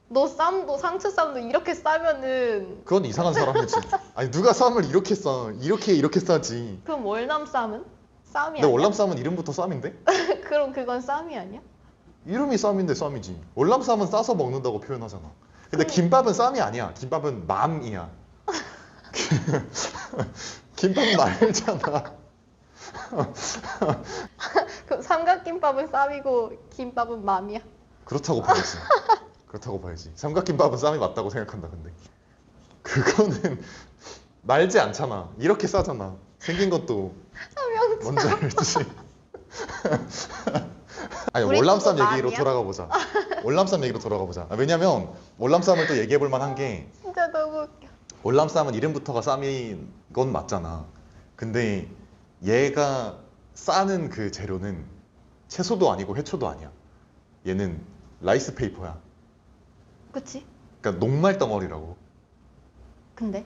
너 쌈도 상추 쌈도 이렇게 싸면은 그건 이상한 사람이지. 아니, 누가 쌈을 이렇게 싸? 이렇게 싸지. 그럼 월남 쌈은? 쌈이 근데 아니야? 월남 쌈은 이름부터 쌈인데? 그럼 그건 쌈이 아니야? 이름이 쌈인데 쌈이지. 월남 쌈은 싸서 먹는다고 표현하잖아. 근데 김밥은 쌈이 아니야. 김밥은 맘이야. 김밥은 말잖아. 그럼 삼각김밥은 쌈이고 김밥은 맘이야? 그렇다고 봐야지. 그렇다고 봐야지. 삼각김밥은 쌈이 맞다고 생각한다, 근데. 그거는 말지 않잖아. 이렇게 싸잖아. 생긴 것도 뭔지 알지? 아니, 우리 월남쌈 그거 얘기로 맘이야? 돌아가 보자. 월남쌈 얘기로 돌아가 보자. 왜냐면 월남쌈을 또 얘기해 볼 만한 게 진짜 너무 웃겨. 월남쌈은 이름부터가 쌈인 건 맞잖아. 근데 얘가 싸는 그 재료는 채소도 아니고 해초도 아니야. 얘는 라이스 페이퍼야. 그치? 그러니까 녹말 덩어리라고. 근데?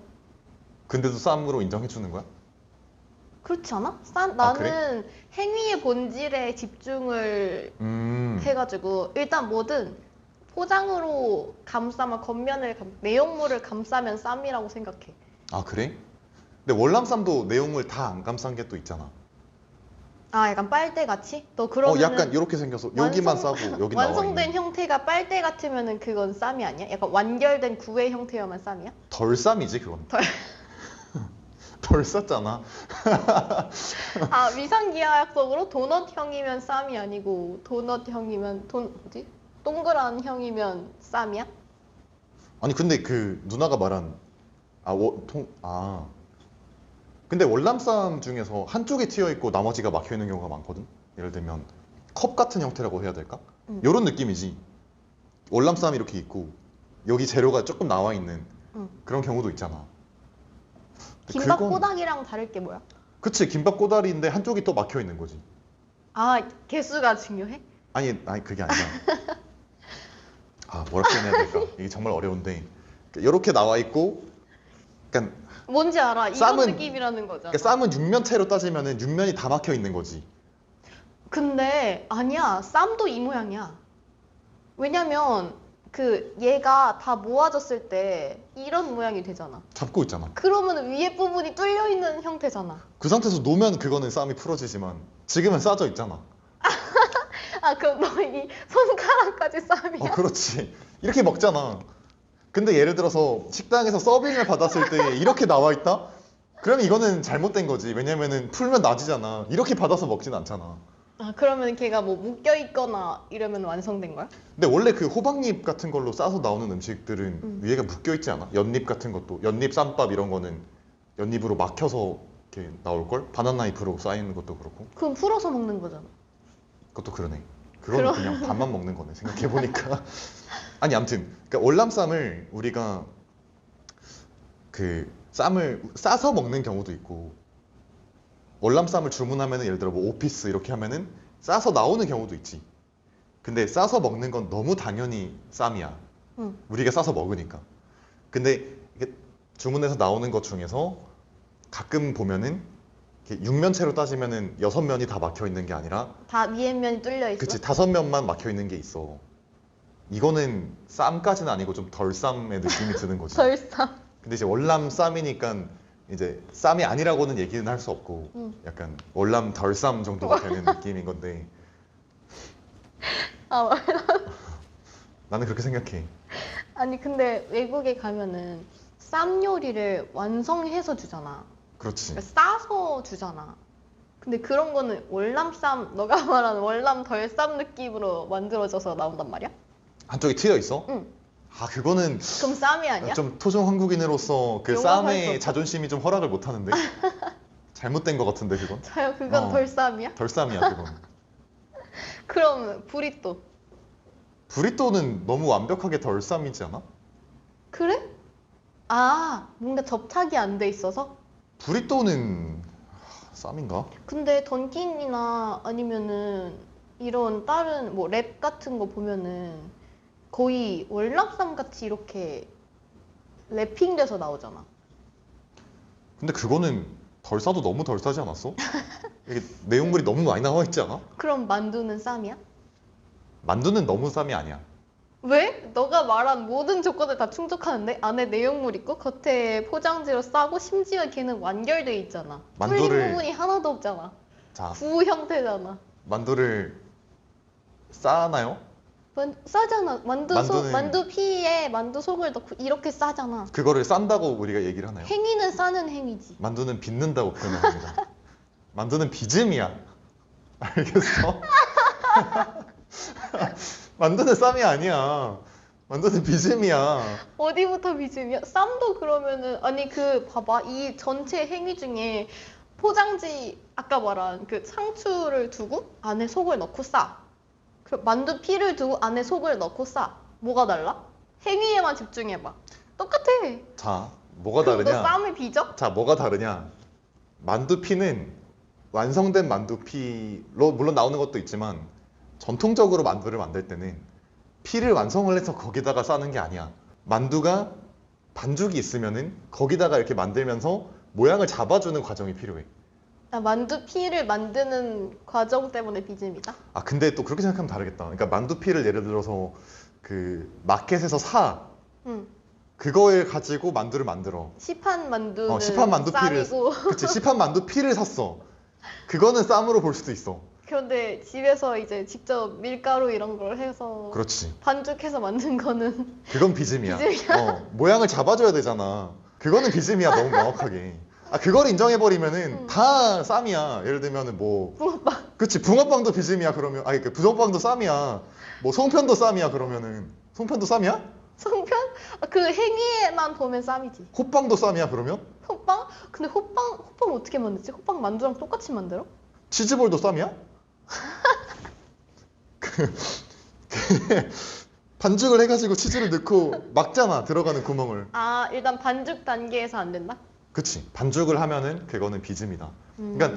근데도 쌈으로 인정해 주는 거야? 그렇지 않아? 아, 나는 그래? 행위의 본질에 집중을 음. 해가지고 일단 뭐든 포장으로 감싸면 내용물을 감싸면 쌈이라고 생각해. 그래? 근데 월남쌈도 내용물 다 안 감싼 게 또 있잖아. 약간 빨대 같이? 너 그러면은 약간 이렇게 생겨서 여기만 완성- 싸고 여기 나와 완성된 있는. 형태가 빨대 같으면은 그건 쌈이 아니야? 약간 완결된 구의 형태여만 쌈이야? 덜 쌈이지 그건. 덜 쌌잖아. 위상기하학적으로 도넛형이면 쌈이 아니고 도넛형이면 뭐지? 동그란 형이면 쌈이야? 아니 근데 그 누나가 말한 근데 월남쌈 중에서 한쪽이 튀어 있고 나머지가 막혀 있는 경우가 많거든. 예를 들면 컵 같은 형태라고 해야 될까? 음. 이런 느낌이지. 월남쌈이 이렇게 있고 여기 재료가 조금 나와 있는 응. 그런 경우도 있잖아. 김밥 그건- 꼬닥이랑 다를 게 뭐야? 그치, 김밥 꼬다리인데 한쪽이 또 막혀 있는 거지. 아, 개수가 중요해? 아니 그게 아니라 아, 뭐라 표현해야 될까? 이게 정말 어려운데 이렇게 나와 있고, 그러니까 뭔지 알아. 이런 쌈은- 느낌이라는 거잖아. 그러니까 쌈은 육면체로 따지면은 육면이 다 막혀 있는 거지. 근데 아니야. 쌈도 이 모양이야. 왜냐면 그 얘가 다 모아졌을 때 이런 모양이 되잖아. 잡고 있잖아. 그러면 위에 부분이 뚫려 있는 형태잖아. 그 상태에서 놓으면 그거는 쌈이 풀어지지만 지금은 싸져 있잖아. 아, 그럼 너 이 손가락까지 쌈이야? 그렇지. 이렇게 먹잖아. 근데 예를 들어서 식당에서 서빙을 받았을 때 이렇게 나와 있다? 그러면 이거는 잘못된 거지. 왜냐면은 풀면 나지잖아. 이렇게 받아서 먹진 않잖아. 아, 그러면 걔가 뭐 묶여 있거나 이러면 완성된 거야? 근데 원래 그 호박잎 같은 걸로 싸서 나오는 음식들은 위에가 묶여 있지 않아? 연잎 같은 것도, 연잎 쌈밥 이런 거는 연잎으로 막혀서 이렇게 나올걸? 바나나 잎으로 쌓이는 것도 그렇고. 그럼 풀어서 먹는 거잖아. 그것도 그러네. 그거는 그냥 밥만 먹는 거네. 생각해보니까. 아니, 아무튼. 그러니까 월남쌈을 우리가 그 쌈을 싸서 먹는 경우도 있고, 월남쌈을 주문하면은 예를 들어 뭐 오피스 이렇게 하면은 싸서 나오는 경우도 있지. 근데 싸서 먹는 건 너무 당연히 쌈이야. 응. 우리가 싸서 먹으니까. 근데 이게 주문해서 나오는 것 중에서 가끔 보면은 이렇게 육면체로 따지면은 6면이 다 막혀 있는 게 아니라, 다 위에 면이 뚫려 있어? 그치, 5면만 막혀 있는 게 있어. 이거는 쌈까지는 아니고 좀 덜 쌈의 느낌이 드는 거지. 덜 쌈. 근데 이제 월남 쌈이니까 이제 쌈이 아니라고는 얘기는 할 수 없고, 응. 약간 월남 덜 쌈 정도가 되는 느낌인 건데, 아, 나는 그렇게 생각해. 아니 근데 외국에 가면은 쌈 요리를 완성해서 주잖아. 그렇지. 그러니까 싸서 주잖아. 근데 그런 거는 월남쌈, 너가 말하는 월남 덜쌈 느낌으로 만들어져서 나온단 말이야? 한쪽이 트여 있어? 응. 아, 그거는 그럼 쌈이 아니야? 좀 토종 한국인으로서 그 용납할 수 쌈의 없어. 자존심이 좀 허락을 못 하는데? 잘못된 것 같은데, 그건? 자요, 그건 어. 덜쌈이야? 덜 쌈이야, 그건. 그럼 부리또. 브리또는 너무 완벽하게 덜 쌈이지 않아? 그래? 아, 뭔가 접착이 안 돼 있어서? 브리또는 쌈인가? 근데 던킨이나 아니면은 이런 다른 뭐 랩 같은 거 보면은 거의 월남쌈 같이 이렇게 랩핑돼서 나오잖아. 근데 그거는 덜 싸도 너무 덜 싸지 않았어? 이게 내용물이 너무 많이 나와 있지 않아? 그럼 만두는 쌈이야? 만두는 너무 쌈이 아니야. 왜? 너가 말한 모든 조건을 다 충족하는데 안에 내용물 있고 겉에 포장지로 싸고 심지어 걔는 완결돼 있잖아. 뚫린 만두를- 부분이 하나도 없잖아. 자, 구 형태잖아. 만두를 싸나요? 싸잖아. 만두는- 만두 피에 만두 속을 넣고 이렇게 싸잖아. 그거를 싼다고 우리가 얘기를 하나요? 행위는 싸는 행위지. 만두는 빚는다고 표현합니다. 만두는 빚음이야. 알겠어? 만두는 쌈이 아니야. 만두는 빚음이야. 어디부터 비즘이야? 쌈도 그러면은 아니 그 봐봐 이 전체 행위 중에 포장지 아까 말한 그 상추를 두고 안에 속을 넣고 싸. 그 만두 피를 두고 안에 속을 넣고 싸. 뭐가 달라? 행위에만 집중해봐. 똑같아. 자, 뭐가 그럼 너 다르냐? 쌈을 빚어? 자, 뭐가 다르냐? 만두피는 완성된 만두피로 물론 나오는 것도 있지만 전통적으로 만두를 만들 때는 피를 완성을 해서 거기다가 싸는 게 아니야. 만두가 반죽이 있으면은 거기다가 이렇게 만들면서 모양을 잡아주는 과정이 필요해. 나 만두 피를 만드는 과정 때문에 비즘이다. 아, 근데 또 그렇게 생각하면 다르겠다. 그러니까 만두피를 예를 들어서 그 마켓에서 사. 응. 그거를 가지고 만두를 만들어. 시판 만두는 시판 만두피를 쌈이고 그치, 시판 만두피를 샀어. 그거는 쌈으로 볼 수도 있어. 그런데 집에서 이제 직접 밀가루 이런 걸 해서 그렇지. 반죽해서 만든 거는 그건 빚음이야. 빚음이야? 모양을 잡아줘야 되잖아. 그거는 빚음이야, 너무 명확하게. 아, 그걸 인정해버리면은 다 쌈이야. 예를 들면은 뭐, 붕어빵. 그치, 붕어빵도 빚음이야, 그러면. 아니, 그 붕어빵도 쌈이야. 뭐, 송편도 쌈이야, 그러면은. 송편도 쌈이야? 송편? 아, 그 행위에만 보면 쌈이지. 호빵도 쌈이야, 그러면? 호빵? 근데 호빵 어떻게 만들지? 호빵 만두랑 똑같이 만들어? 치즈볼도 쌈이야? 반죽을 해가지고 치즈를 넣고 막잖아, 들어가는 구멍을. 아, 일단 반죽 단계에서 안 된다? 그치. 반죽을 하면은 그거는 비즘이다. 그러니까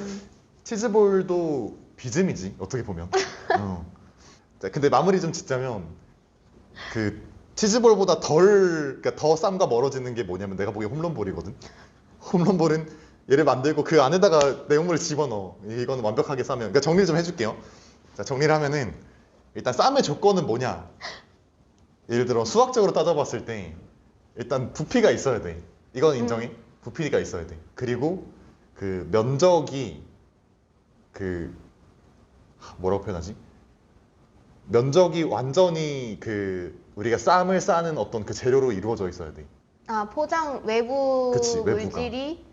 치즈볼도 비즘이지, 어떻게 보면. 자, 근데 마무리 좀 짓자면 그 치즈볼보다 그러니까 더 쌈과 멀어지는 게 뭐냐면 내가 보기에 홈런볼이거든. 홈런볼은 얘를 만들고 그 안에다가 내용물을 집어넣어. 이거는 완벽하게 싸면. 그러니까 정리를 좀 해줄게요. 자, 정리를 하면은 일단 쌈의 조건은 뭐냐? 예를 들어 수학적으로 따져봤을 때 일단 부피가 있어야 돼. 이건 인정해. 부피가 있어야 돼. 그리고 그 면적이 그 뭐라고 표현하지? 면적이 완전히 그 우리가 쌈을 싸는 어떤 그 재료로 이루어져 있어야 돼. 아, 포장 외부 그치, 외부가. 물질이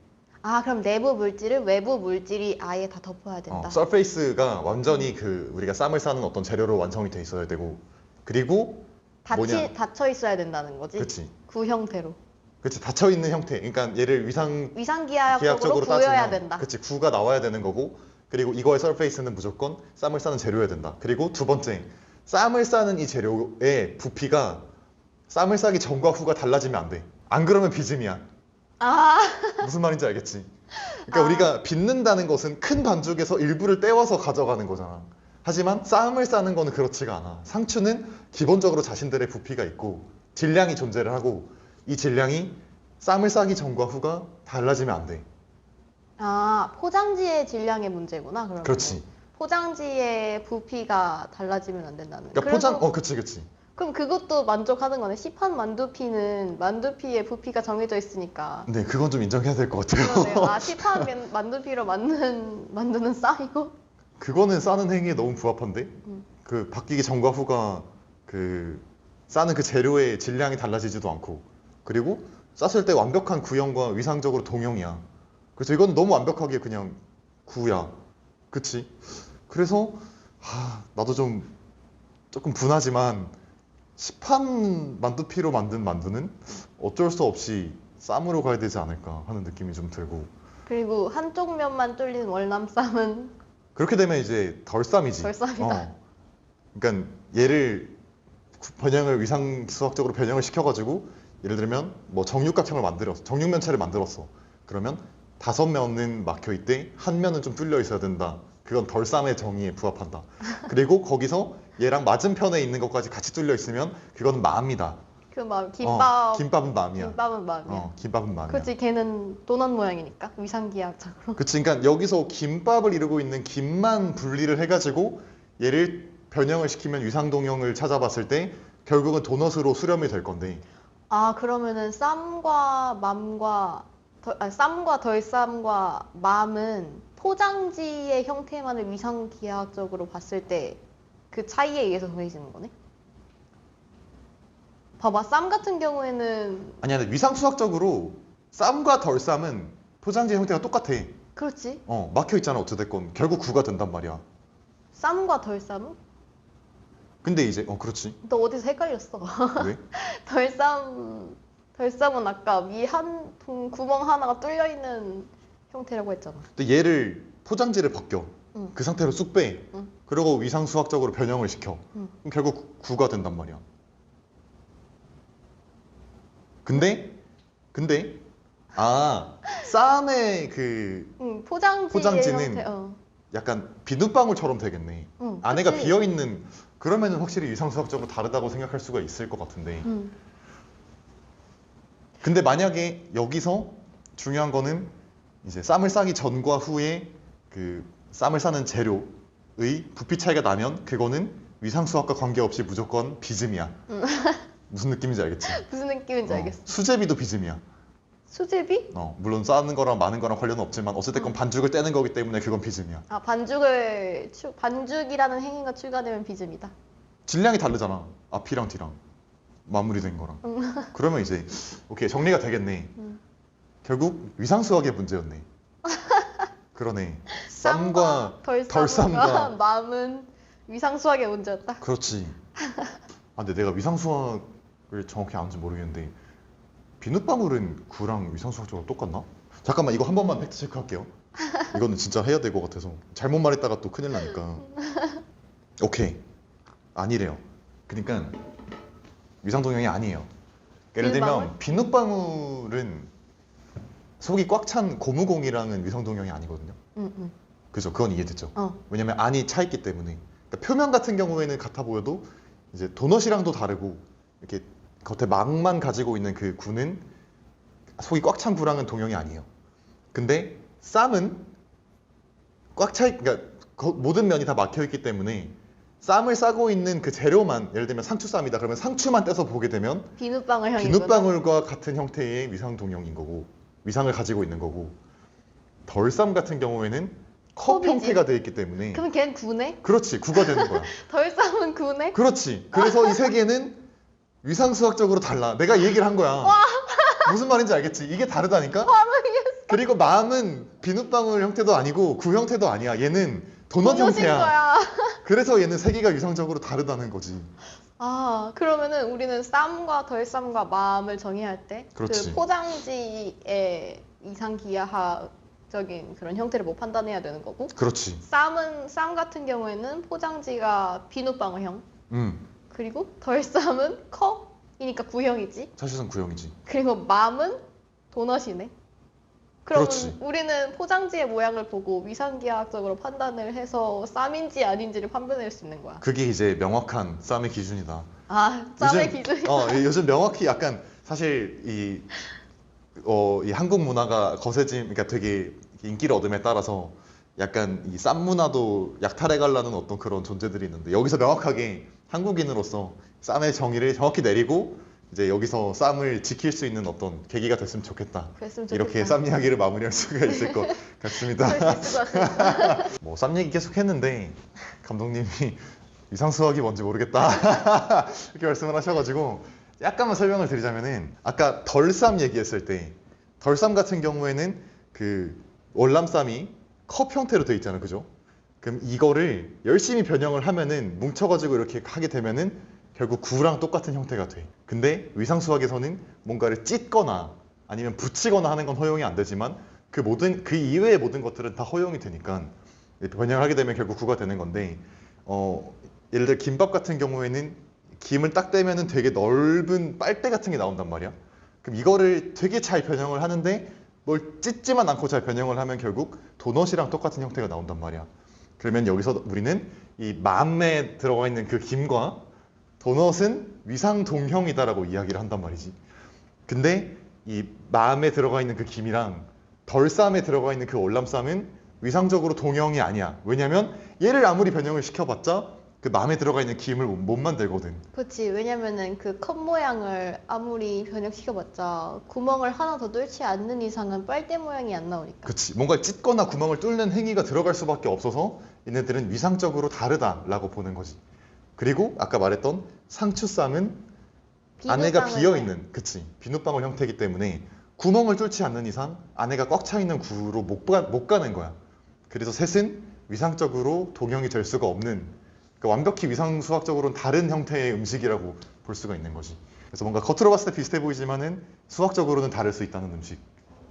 그럼 내부 물질을 외부 물질이 아예 다 덮어야 된다. 서페이스가 완전히 그 우리가 쌈을 싸는 어떤 재료로 완성이 돼 있어야 되고 그리고 뭐냐? 닫혀 있어야 된다는 거지. 그치. 구 형태로. 그치, 닫혀 있는 형태. 그러니까 얘를 위상기하학적으로 기하학적으로 구여야 따지면 된다. 그치, 구가 나와야 되는 거고 그리고 이거의 서페이스는 무조건 쌈을 싸는 재료여야 된다. 그리고 두 번째, 쌈을 싸는 이 재료의 부피가 쌈을 싸기 전과 후가 달라지면 안 돼. 안 그러면 비즘이야. 아, 무슨 말인지 알겠지? 그러니까 우리가 빚는다는 것은 큰 반죽에서 일부를 떼와서 가져가는 거잖아. 하지만 쌈을 싸는 거는 그렇지가 않아. 상추는 기본적으로 자신들의 부피가 있고 질량이 존재를 하고 이 질량이 쌈을 싸기 전과 후가 달라지면 안 돼. 포장지의 질량의 문제구나. 그러면. 그렇지. 포장지의 부피가 달라지면 안 된다는. 그러니까 그치. 그럼 그것도 만족하는 거네. 시판 만두피는 만두피의 부피가 정해져 있으니까. 네, 그건 좀 인정해야 될 것 같아요. 그러네요. 시판 만두피로 만드는 쌈이고. 그거는 싸는 행위에 너무 부합한데? 그 바뀌기 전과 후가 그 싸는 그 재료의 질량이 달라지지도 않고 그리고 쌌을 때 완벽한 구형과 위상적으로 동형이야. 그래서 이건 너무 완벽하게 그냥 구야. 그치? 그래서 나도 조금 분하지만 시판 만두피로 만든 만두는 어쩔 수 없이 쌈으로 가야 되지 않을까 하는 느낌이 좀 들고 그리고 한쪽 면만 뚫린 월남쌈은 그렇게 되면 이제 덜쌈이지. 덜쌈이다. 그러니까 얘를 위상 수학적으로 변형을 시켜가지고 예를 들면 뭐 정육각형을 만들었어. 정육면체를 만들었어. 그러면 5면은 막혀 있대. 한 면은 좀 뚫려 있어야 된다. 그건 덜쌈의 정의에 부합한다. 그리고 거기서 얘랑 맞은편에 있는 것까지 같이 뚫려 있으면 그건 맘이다. 그 막 김밥은 맘이야. 김밥은 맘이야. 김밥은 맘이야. 그렇지, 걔는 도넛 모양이니까 위상기하학적으로. 그치, 그러니까 여기서 김밥을 이루고 있는 김만 분리를 해가지고 얘를 변형을 시키면 위상동형을 찾아봤을 때 결국은 도넛으로 수렴이 될 건데. 그러면은 쌈과 덜쌈과 맘은 포장지의 형태만을 위상기하학적으로 봤을 때 그 차이에 의해서 정해지는 거네? 봐봐, 쌈 같은 경우에는 아니야, 근데 위상수학적으로 쌈과 덜쌈은 포장지 형태가 똑같아. 그렇지. 막혀 있잖아, 어찌됐건. 결국 구가 된단 말이야. 쌈과 덜쌈은? 근데 이제, 그렇지. 너 어디서 헷갈렸어. 왜? 덜쌈은 아까 위 한 구멍 하나가 뚫려 있는 형태라고 했잖아. 근데 얘를 포장지를 벗겨. 응. 그 상태로 쑥 빼. 응. 그리고 위상수학적으로 변형을 시켜. 응. 그럼 결국 구가 된단 말이야. 근데 쌈의 그 포장지는 형태, 약간 비눗방울처럼 되겠네. 응, 안에가 그치. 비어있는 그러면은 확실히 위상수학적으로 다르다고 생각할 수가 있을 것 같은데. 근데 만약에 여기서 중요한 거는 이제 쌈을 싸기 전과 후에 그 쌈을 싸는 재료의 부피 차이가 나면 그거는 위상수학과 관계없이 무조건 비즘이야. 무슨 느낌인지 알겠지? 무슨 느낌인지 알겠어. 수제비도 비즘이야. 수제비? 물론 싸는 거랑 마는 거랑 관련은 없지만 어쨌든 반죽을 떼는 거기 때문에 그건 비즘이야. 반죽이라는 행위가 추가되면 비즘이다. 질량이 다르잖아. 앞이랑 뒤랑 마무리된 거랑. 그러면 이제 오케이, 정리가 되겠네. 결국 위상수학의 문제였네. 그러네. 쌈과 덜쌈과 맘은 위상수학의 문제였다. 그렇지. 근데 내가 위상수학을 정확히 아는지 모르겠는데 비눗방울은 구랑 위상수학적으로 똑같나? 잠깐만, 이거 한 번만 팩트 체크할게요. 이거는 진짜 해야 될 것 같아서 잘못 말했다가 또 큰일 나니까. 오케이, 아니래요. 그러니까 위상 동형이 아니에요. 예를 들면 비눗방울은 속이 꽉 찬 고무공이랑은 위상 동형이 아니거든요. 응. 그죠? 그건 이해됐죠? 어. 왜냐면 안이 차 있기 때문에. 그러니까 표면 같은 경우에는 같아 보여도 이제 도넛이랑도 다르고 이렇게 겉에 막만 가지고 있는 그 구는 속이 꽉 찬 구랑은 동형이 아니에요. 근데 쌈은 그러니까 모든 면이 다 막혀 있기 때문에 쌈을 싸고 있는 그 재료만, 예를 들면 상추쌈이다 그러면 상추만 떼서 보게 되면 비눗방울형이구나. 비눗방울과 같은 형태의 위상 동형인 거고, 위상을 가지고 있는 거고, 덜쌈 같은 경우에는 컵 컵이지. 형태가 되어 있기 때문에 그럼 걔는 구네? 그렇지, 구가 되는 거야. 덜쌈은 구네? 그렇지. 그래서 이 세 개는 위상수학적으로 달라. 내가 이 얘기를 한 거야. 무슨 말인지 알겠지? 이게 다르다니까? 그리고 마음은 비눗방울 형태도 아니고 구 형태도 아니야. 얘는 도넛 도넛인 형태야. 거야. 그래서 얘는 세 개가 위상적으로 다르다는 거지. 아, 그러면은 우리는 쌈과 덜쌈과 마음을 정의해야 할 때 그 그렇지. 포장지의 이상기하학적인 그런 형태를 못 판단해야 되는 거고, 그렇지. 쌈 같은 경우에는 포장지가 비눗방울형, 음, 그리고 덜쌈은 컵이니까 구형이지. 사실상 구형이지. 그리고 맘은 도넛이네. 그러면 그렇지. 우리는 포장지의 모양을 보고 위상기하학적으로 판단을 해서 쌈인지 아닌지를 판별할 수 있는 거야. 그게 이제 명확한 쌈의 기준이다. 아, 쌈의 요즘- 기준이. 요즘 명확히 약간 사실 이 한국 문화가 그러니까 되게 인기를 얻음에 따라서 약간 이 쌈 문화도 약탈해 가려는 어떤 그런 존재들이 있는데, 여기서 명확하게 한국인으로서 쌈의 정의를 정확히 내리고 이제 여기서 쌈을 지킬 수 있는 어떤 계기가 됐으면 좋겠다. 그랬으면 좋겠다. 이렇게 쌈 이야기를 마무리할 수가 있을 것 같습니다. 그럴 수 있을 것 같습니다. 뭐 쌈 얘기 계속 했는데 감독님이 위상수학이 뭔지 모르겠다 이렇게 말씀을 하셔가지고 약간만 설명을 드리자면은, 아까 덜쌈 얘기했을 때 덜쌈 같은 경우에는 그 월남쌈이 컵 형태로 돼 있잖아요, 그죠? 그럼 이거를 열심히 변형을 하면은 뭉쳐가지고 이렇게 하게 되면은 결국 구랑 똑같은 형태가 돼. 근데 위상수학에서는 뭔가를 찢거나 아니면 붙이거나 하는 건 허용이 안 되지만 그 이외의 모든 것들은 다 허용이 되니까 변형을 하게 되면 결국 구가 되는 건데, 예를 들어 김밥 같은 경우에는 김을 딱 떼면은 되게 넓은 빨대 같은 게 나온단 말이야. 그럼 이거를 되게 잘 변형을 하는데 뭘 찢지만 않고 잘 변형을 하면 결국 도넛이랑 똑같은 형태가 나온단 말이야. 그러면 여기서 우리는 이 맘에 들어가 있는 그 김과 도넛은 위상 동형이다라고 이야기를 한단 말이지. 근데 이 맘에 들어가 있는 그 김이랑 덜쌈에 들어가 있는 그 월남쌈은 위상적으로 동형이 아니야. 왜냐면 얘를 아무리 변형을 시켜봤자 그 맘에 들어가 있는 김을 못 만들거든. 그렇지. 왜냐면은 그 컵 모양을 아무리 변형시켜봤자 구멍을 하나 더 뚫지 않는 이상은 빨대 모양이 안 나오니까. 그치. 뭔가 찢거나 구멍을 뚫는 행위가 들어갈 수밖에 없어서 얘네들은 위상적으로 다르다라고 보는 거지. 그리고 아까 말했던 상추쌈은 안에가 비눗방울 비어있는, 그치, 비눗방울 형태이기 때문에 구멍을 뚫지 않는 이상 안에가 꽉 차 있는 구로 못 가는 거야. 그래서 셋은 위상적으로 동형이 될 수가 없는, 그러니까 완벽히 위상수학적으로는 다른 형태의 음식이라고 볼 수가 있는 거지. 그래서 뭔가 겉으로 봤을 때 비슷해 보이지만은 수학적으로는 다를 수 있다는 음식.